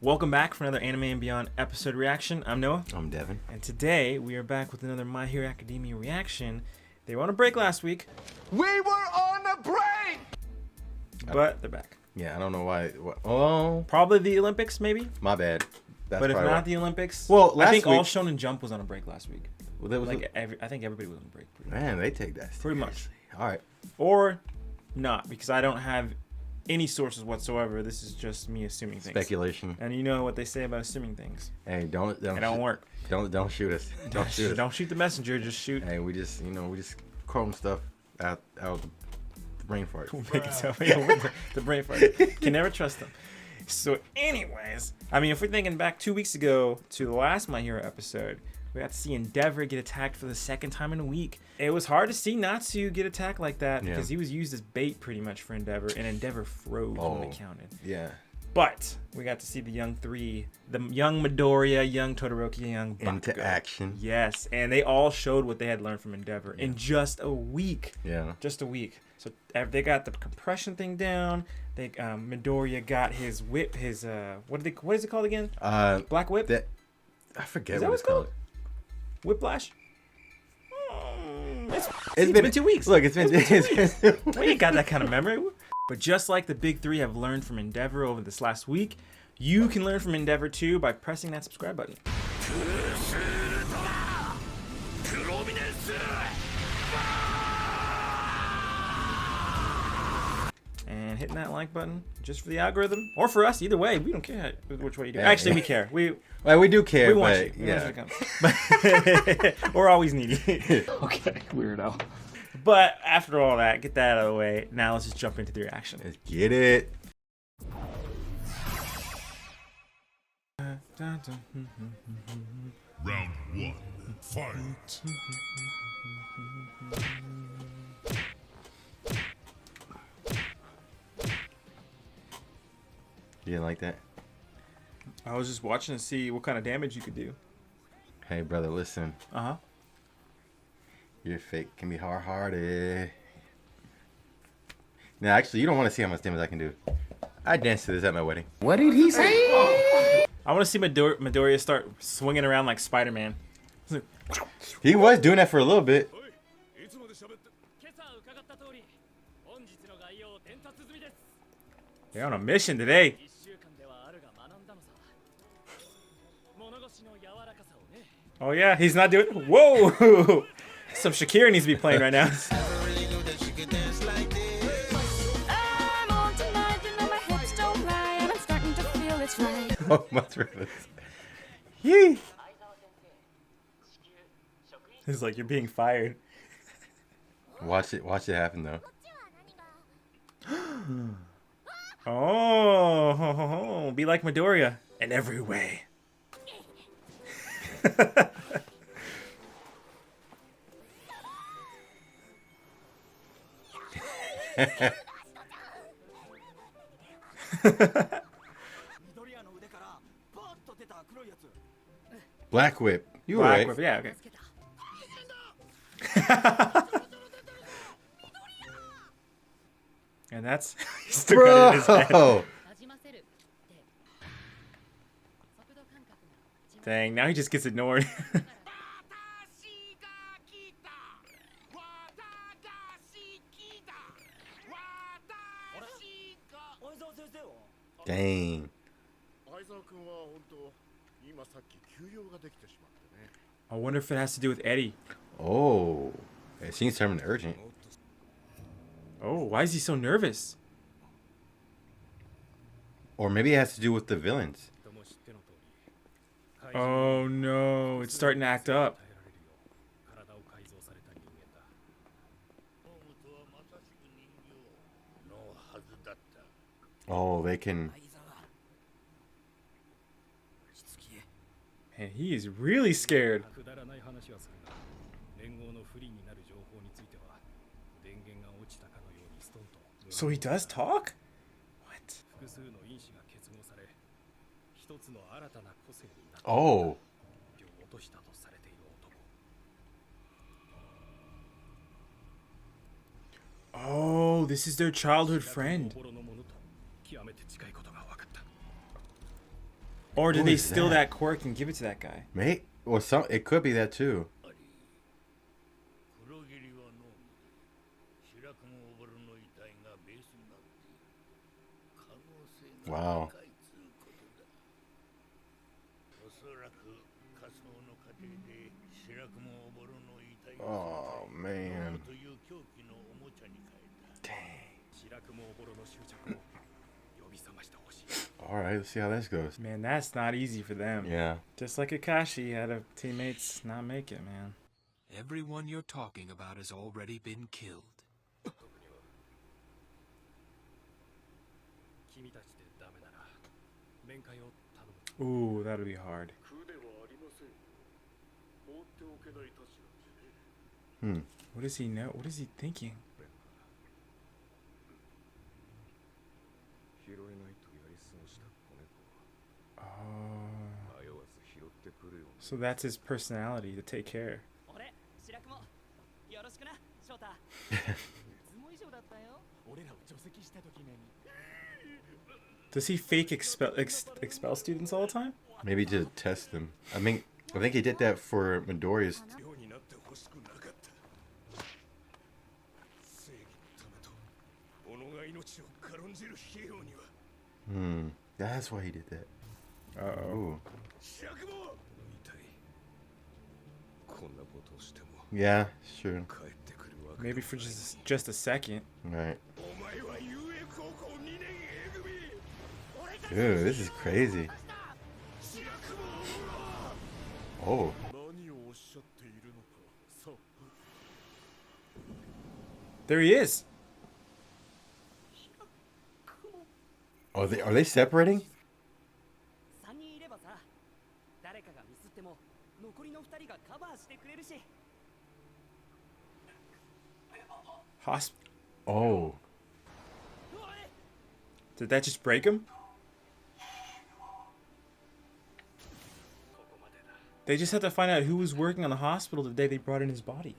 Welcome back for another Anime and Beyond episode reaction. I'm Noah. I'm Devin. And today we are back with another My Hero Academia reaction. They were on a break last week. We were on a break! But they're back. Yeah, I don't know why. Oh, Probably the Olympics, maybe. my bad. That's But if probably not why. the Olympics, Well, I think last all week- Shonen Jump was on a break last week. Well, that was I think everybody was on a break. Pretty much. man, they take that Pretty much. seriously. All right. Or not, because I don't have any sources whatsoever. This is just me assuming things. Speculation. And you know what they say about assuming things. Hey, don't It don't work. Don't shoot us. Don't shoot us. Don't shoot the messenger. Just shoot. Hey, we just chrome stuff out of the brain fart. Make it so, yeah, with the brain fart. Can never trust them. So, anyways, I mean, if we're thinking back 2 weeks ago to the last My Hero episode, we got to see Endeavor get attacked for the second time in a week. It was hard to see Natsu get attacked like that because he was used as bait pretty much for Endeavor, and Endeavor froze when we counted. Yeah. But we got to see the young three, the young Midoriya, young Todoroki, young Bakugo. Into action. Yes, and they all showed what they had learned from Endeavor in just a week. Yeah. Just a week. So they got the compression thing down. They Midoriya got his whip, his what is it called again? Black whip. I forget Is that what what it's called. Whiplash. It's been 2 weeks. Look, it's been. We ain't got that kind of memory. But just like the big three have learned from Endeavor over this last week, you can learn from Endeavor too by pressing that subscribe button. And hitting that like button just for the algorithm or for us, either way, we don't care which way you do. Actually, we care. We do care, want but you. yeah. We're always needy. Okay, weirdo. But after all that, get that out of the way. Now let's just jump into the reaction. Let's get it. Round one, fight. You didn't like that? I was just watching to see what kind of damage you could do. Hey, brother, listen. Uh-huh. Your fake can be hard-hearted. Now, actually, you don't want to see how much damage I can do. I danced to this at my wedding. What did he say? I want to see Midoriya start swinging around like Spider-Man. He was doing that for a little bit. They're on a mission today. Oh yeah, he's not doing. Whoa! Some Shakira needs to be playing right now. Oh, my goodness. Yee. He's like, you're being fired. Watch it happen though. Oh, be like Midoriya in every way. Black whip. You were Black right. whip, yeah, okay. And that's he still got it in his head. Bro. Dang, now he just gets ignored. Dang. I wonder if it has to do with Eddie. Oh. It seems terminally urgent. Oh, why is he so nervous? Or maybe it has to do with the villains. Oh no, it's starting to act up. Oh, they can. And he is really scared. So he does talk? What? Oh. Oh, this is their childhood friend. Or did Who they is steal that? that quirk and give it to that guy? Mate, or some. It could be that too. Wow. Oh man. Dang. All right, let's see how this goes. Man, that's not easy for them. Yeah. Just like Akashi had a teammates not make it, man. Everyone you're talking about has already been killed. Ooh, that'll be hard. What does he know? What is he thinking? Oh. So that's his personality, to take care. Does he fake expel students all the time? Maybe to test them. I think he did that for Midoriya's. That's why he did that. Uh-oh. Yeah, sure. Maybe for just a second. Right. Dude, this is crazy. Oh. There he is. Are they separating? Oh. Did that just break him? They just had to find out who was working on the hospital the day they brought in his body.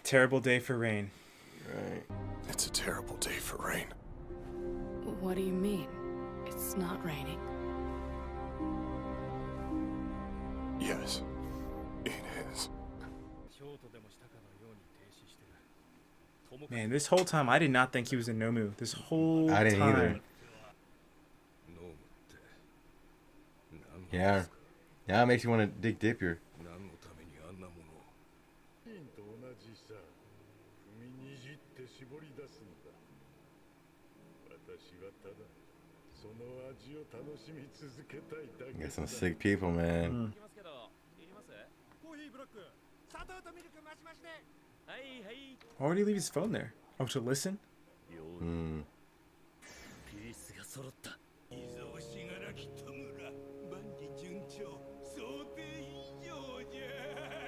Terrible day for Rain. Right. It's a terrible day for Rain. What do you mean? It's not raining. Yes, it is. Man, this whole time I did not think he was a Nomu. This whole time. I didn't either. Yeah. Yeah, it makes you want to dig deeper. Got some sick people, man. Why would he leave his phone there? Oh, to listen?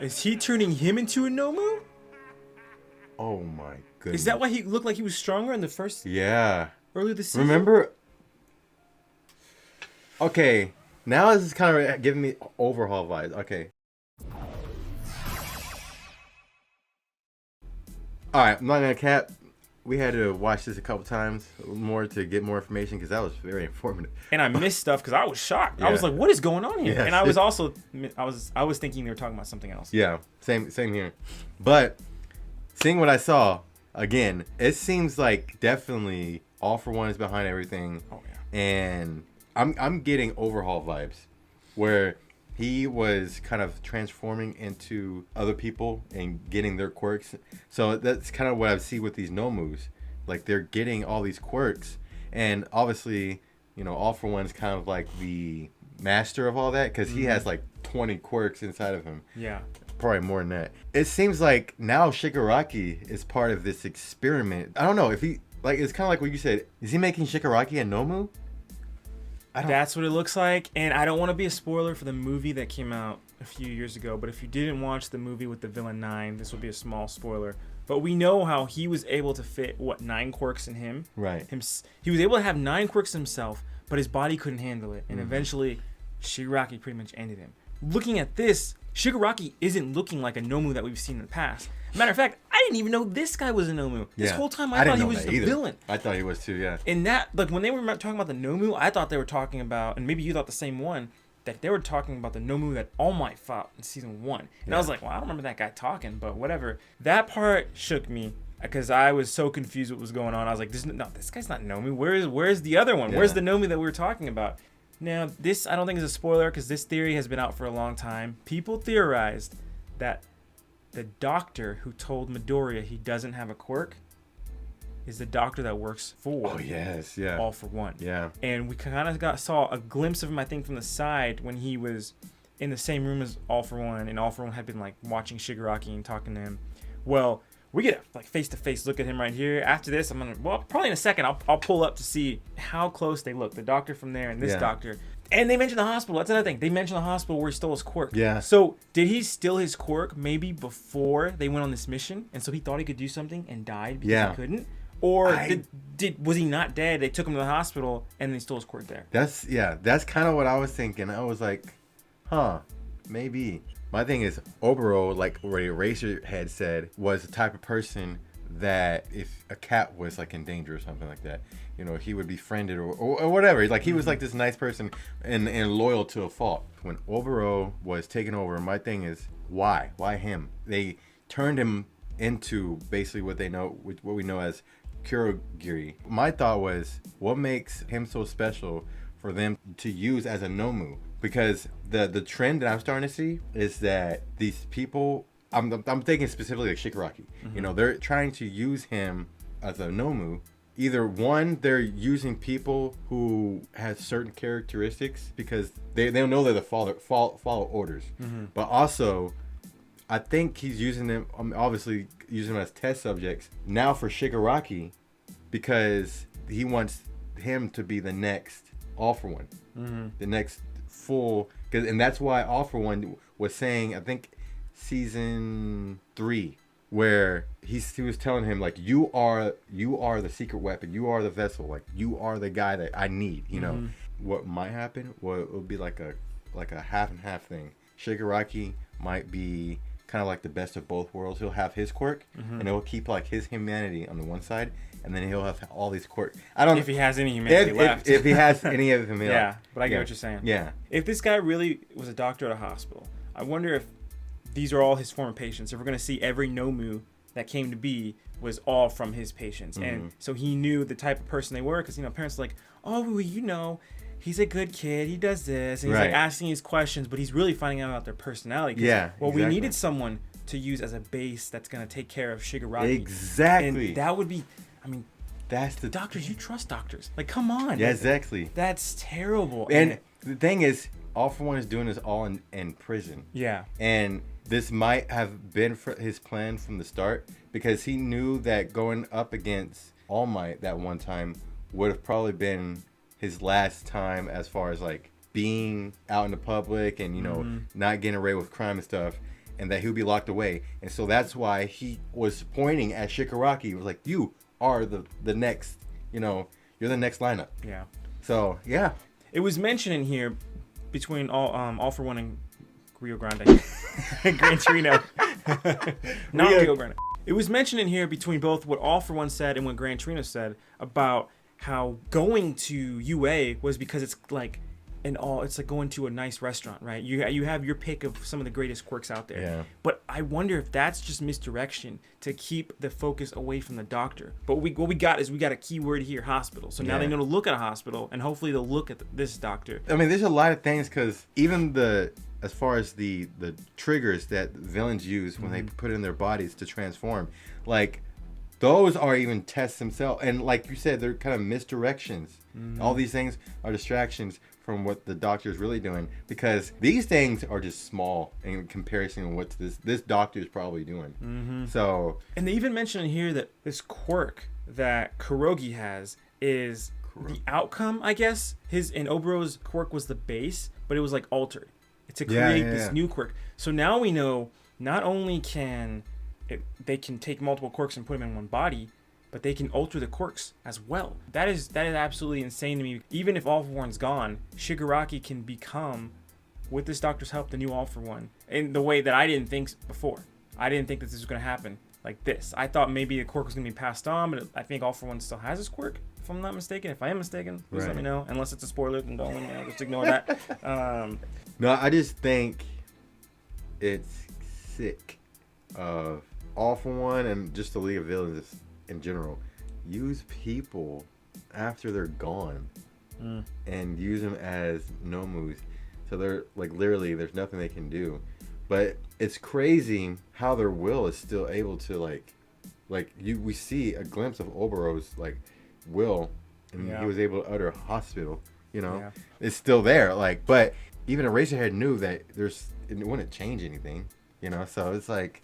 Is he turning him into a Nomu? Oh my goodness. Is that why he looked like he was stronger in the first Yeah. earlier this season? Remember? Okay, now this is kind of giving me overhaul vibes. Okay. Alright, I'm not gonna cap. We had to watch this a couple times more to get more information because that was very informative. And I missed stuff because I was shocked. I was Yeah. like, "What is going on here?" Yes. And I was also, I was thinking they were talking about something else. Yeah, same here. But seeing what I saw again, it seems like definitely All For One is behind everything. Oh yeah. And I'm getting overhaul vibes where he was kind of transforming into other people and getting their quirks. So that's kind of what I see with these Nomus. Like they're getting all these quirks, and obviously, you know, All For One is kind of like the master of all that because he has like 20 quirks inside of him. Yeah. Probably more than that. It seems like now Shigaraki is part of this experiment. I don't know if he, like, it's kind of like what you said. Is he making Shigaraki a Nomu? That's what it looks like. And I don't want to be a spoiler for the movie that came out a few years ago, but if you didn't watch the movie with the villain 9, this will be a small spoiler. But we know how he was able to fit, 9 quirks in him? Right. He was able to have 9 quirks himself, but his body couldn't handle it. And eventually, Shigaraki pretty much ended him. Looking at this, Shigaraki isn't looking like a Nomu that we've seen in the past. Matter of fact, I didn't even know this guy was a Nomu. This whole time I thought he was the villain. I thought he was too, yeah. And that, like, when they were talking about the Nomu, I thought they were talking about, and maybe you thought the same one, that they were talking about the Nomu that All Might fought in season 1. And I was like, well, I don't remember that guy talking, but whatever. That part shook me because I was so confused what was going on. I was like, this guy's not Nomu. Where's the other one? Yeah. Where's the Nomu that we were talking about? Now, this I don't think is a spoiler because this theory has been out for a long time. People theorized that the doctor who told Midoriya he doesn't have a quirk is the doctor that works for All for One. Yeah. And we kind of saw a glimpse of him, I think, from the side when he was in the same room as All for One, and All for One had been like watching Shigaraki and talking to him. Well, we get a like face-to-face look at him right here. After this, probably in a second, I'll pull up to see how close they look. The doctor from there and this doctor. And they mentioned the hospital. That's another thing. They mentioned the hospital where he stole his quirk. Yeah. So did he steal his quirk maybe before they went on this mission, and so he thought he could do something and died because he couldn't? Or was he not dead? They took him to the hospital and they stole his quirk there. That's kind of what I was thinking. I was like, maybe. My thing is, Oboro, like what Eraserhead said, was the type of person that if a cat was like in danger or something like that, you know, he would befriend it or whatever. Like he was like this nice person and loyal to a fault. When Oboro was taken over, my thing is, why? Why him? They turned him into basically what we know as Kurogiri. My thought was, what makes him so special for them to use as a Nomu? Because the trend that I'm starting to see is that these people, I'm thinking specifically like Shigaraki, you know, they're trying to use him as a Nomu. Either one, they're using people who have certain characteristics because they know they're the follow orders, but also I think he's using them, obviously using them as test subjects now for Shigaraki because he wants him to be the next All for One, the next full, and that's why All for One was saying, I think season 3, where he was telling him like, you are the secret weapon, you are the vessel, like you are the guy that I need, you know. What might happen, well, it would be like a half and half thing. Shigaraki might be kind of like the best of both worlds. He'll have his quirk and it'll keep like his humanity on the one side, and then he'll have all these quirks. I don't know if he has any humanity left. If he has any of them, yeah. But I get what you're saying. Yeah. If this guy really was a doctor at a hospital, I wonder if these are all his former patients. If we're gonna see every Nomu that came to be was all from his patients, and so he knew the type of person they were, because you know parents are like, oh, well, you know, he's a good kid, he does this, and he's like asking these questions, but he's really finding out about their personality. Yeah. Well, we needed someone to use as a base that's gonna take care of Shigaraki. Exactly. And that would be, I mean, that's the doctors. You trust doctors? Like, come on. Yeah, exactly. That's terrible. And the thing is, All for One is doing this all in prison. Yeah. And this might have been for his plan from the start, because he knew that going up against All Might that one time would have probably been his last time as far as like being out in the public and, you know, not getting away with crime and stuff, and that he would be locked away. And so that's why he was pointing at Shigaraki. He was like, you are the next, you know, you're the next lineup. Yeah. So, yeah. It was mentioned in here between All for One and Rio Grande. Gran Torino. Not Rio Grande. It was mentioned in here between both what All for One said and what Gran Torino said about how going to UA was because it's like it's like going to a nice restaurant, right? You have your pick of some of the greatest quirks out there. Yeah. But I wonder if that's just misdirection to keep the focus away from the doctor. But what we got a keyword here, hospital. So now they know to look at a hospital, and hopefully they'll look at this doctor. I mean, there's a lot of things, because even as far as the triggers that villains use when they put in their bodies to transform, like those are even tests themselves. And like you said, they're kind of misdirections. All these things are distractions from what the doctor is really doing, because these things are just small in comparison to what this doctor is probably doing. So, and they even mention in here that this quirk that Kurogi has is the outcome, I guess. His and Obero's quirk was the base, but it was like altered to create this new quirk. So now we know not only they can take multiple quirks and put them in one body, but they can alter the quirks as well. That is absolutely insane to me. Even if All for One's gone, Shigaraki can become with this doctor's help, the new All for One, in the way that I didn't think before. I didn't think that this was going to happen like this. I thought maybe the quirk was going to be passed on, but I think All for One still has his quirk, if I'm not mistaken. If I am mistaken, please let me know. Unless it's a spoiler, then don't let me know. Just ignore that. No, I just think it's sick of All for One and just the League of Villains in general. Use people after they're gone and use them as nomus. So they're like, literally, there's nothing they can do. But it's crazy how their will is still able to we see a glimpse of Oberon's like will, and he was able to utter hospital. It's still there. Like, but even Eraserhead knew that it wouldn't change anything. So it's like,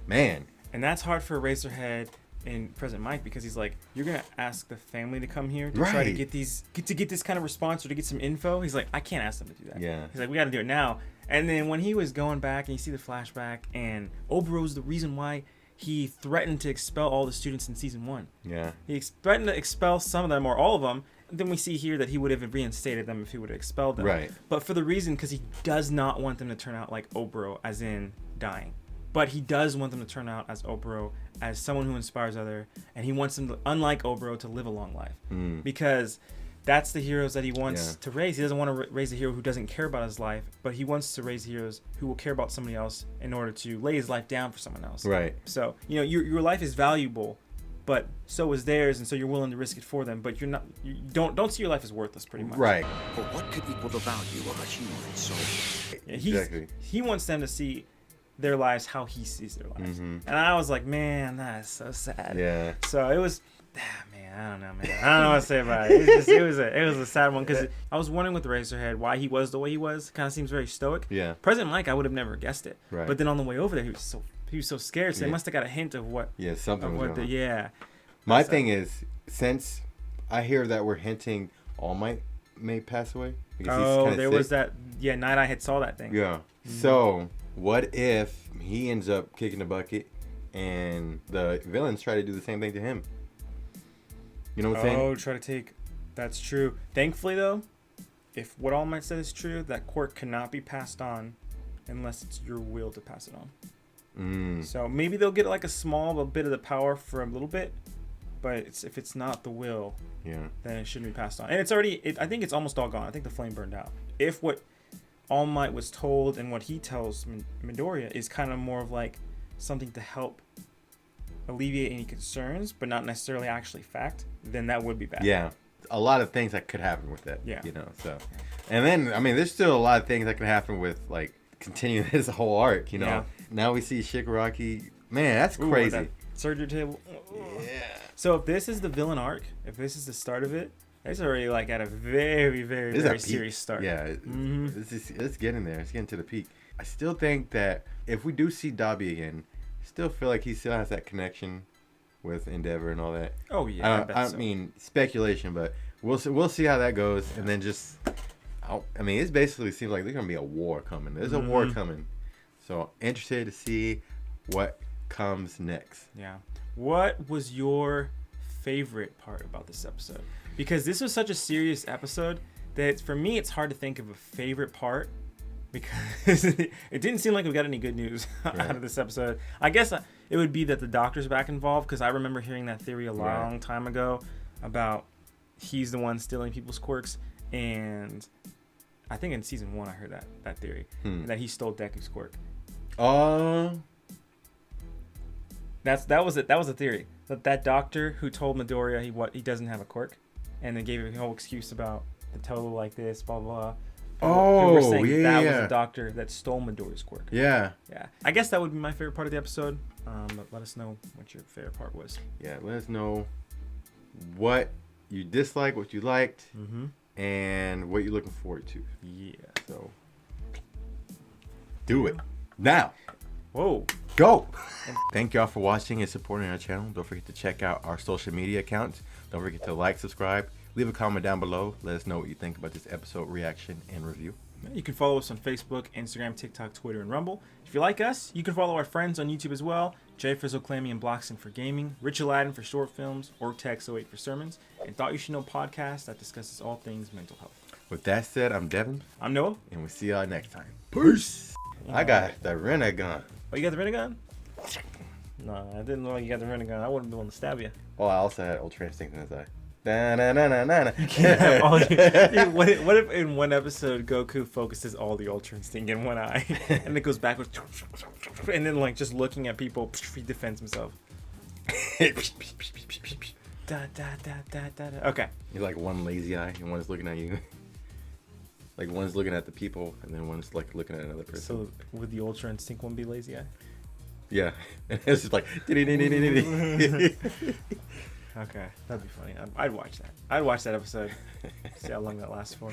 man. And that's hard for Eraserhead and President Mike, because he's like, you're gonna ask the family to come here to try to get this kind of response or to get some info. He's like, I can't ask them to do that. Yeah. He's like, we got to do it now. And then when he was going back and you see the flashback, and Oberon's the reason why he threatened to expel all the students in season 1. Yeah. He threatened to expel some of them or all of them. Then we see here that he would have reinstated them if he would have expelled them. Right. But for the reason, because he does not want them to turn out like Oberon, as in dying. But he does want them to turn out as Oberon, as someone who inspires others, and he wants them to, unlike Oberon, to live a long life. Because that's the heroes that he wants to raise. He doesn't want to raise a hero who doesn't care about his life, but he wants to raise heroes who will care about somebody else in order to lay his life down for someone else. Right. So, your life is valuable, but so is theirs, and so you're willing to risk it for them. But you don't see your life as worthless, pretty much. Right. For what could equal the value of a human soul? Exactly. He wants them to see their lives how he sees their lives. And I was like, man, that's so sad. Yeah. So it was, man, I don't know, man. I don't know what to say about it. It was a sad one, because I was wondering with Eraserhead why he was the way he was. Kind of seems very stoic. Yeah. President Mike, I would have never guessed it. Right. But then on the way over there, he was so scared. So they must have got a hint of what. Yeah, something was going on. My thing is, since I hear that we're hinting All Might may pass away. Oh, there was that. Yeah, Night Eye had saw that thing. Yeah. So what if he ends up kicking the bucket and the villains try to do the same thing to him? You know what I'm saying? Oh, try to take. That's true. Thankfully, though, if what All Might said is true, that quirk cannot be passed on unless it's your will to pass it on. So maybe they'll get like a small bit of the power for a little bit, but if it's not the will, then it shouldn't be passed on. And it's already. I think it's almost all gone. I think the flame burned out. If what All Might was told and what he tells Midoriya is kind of more of like something to help alleviate any concerns, but not necessarily actually fact, then that would be bad. Yeah. A lot of things that could happen with that. Yeah. So. And then, I mean, there's still a lot of things that could happen with, like, continuing this whole arc, Yeah. Now we see Shigaraki. Man, that's crazy. That surgery table. Yeah. So if this is the villain arc, if this is the start of it, it's already like at a very, very, very serious start. Yeah. It's getting there. It's getting to the peak. I still think that if we do see Dabi again, I still feel like he still has that connection with Endeavor and all that. Oh yeah. I mean speculation, but we'll see how that goes. And then it basically seems like there's gonna be a war coming. There's a war coming. So interested to see what comes next. Yeah. What was your favorite part about this episode? Because this was such a serious episode that for me it's hard to think of a favorite part, because it didn't seem like we got any good news out of this episode. I guess it would be that the doctor's back involved, because I remember hearing that theory a long time ago about he's the one stealing people's quirks, and I think in season 1 I heard that theory, that he stole Deku's quirk. That was it. That was a theory. That doctor who told Midoriya he doesn't have a quirk, and then gave him a whole excuse about the toe like this, blah blah. People were saying that was the doctor that stole Midoriya's quirk. Yeah. Yeah. I guess that would be my favorite part of the episode. But let us know what your favorite part was. Yeah. Let us know what you disliked, what you liked, and what you're looking forward to. Yeah. So do it now. Whoa. Go. Thank y'all for watching and supporting our channel. Don't forget to check out our social media accounts. Don't forget to like, subscribe, leave a comment down below. Let us know what you think about this episode reaction and review. You can follow us on Facebook, Instagram, TikTok, Twitter, and Rumble. If you like us, you can follow our friends on YouTube as well. Jfrizl, Clammy, and Bloxtun for gaming, Rich Aladdin for short films, Ortex08 for sermons, and Thought You Should Know podcast that discusses all things mental health. With that said, I'm Devin, I'm Noah. and we'll see y'all next time. Peace. I got the Renegon. Oh, you got the Renegon? No, I didn't know like you got the Renegon. I wouldn't be willing to stab you. Oh, I also had Ultra Instinct in his eye. Da-na-na-na-na-na. What if in one episode Goku focuses all the Ultra Instinct in one eye, and it goes backwards, and then like just looking at people, he defends himself. Da, da, da, da, da, da. Okay. He's like one lazy eye, and one's looking at you. Like one's looking at the people, and then one's like looking at another person. So would the Ultra Instinct one be lazy eye? Yeah, and it's just like. Okay, that'd be funny. I'd watch that. I'd watch that episode. See how long that lasts for.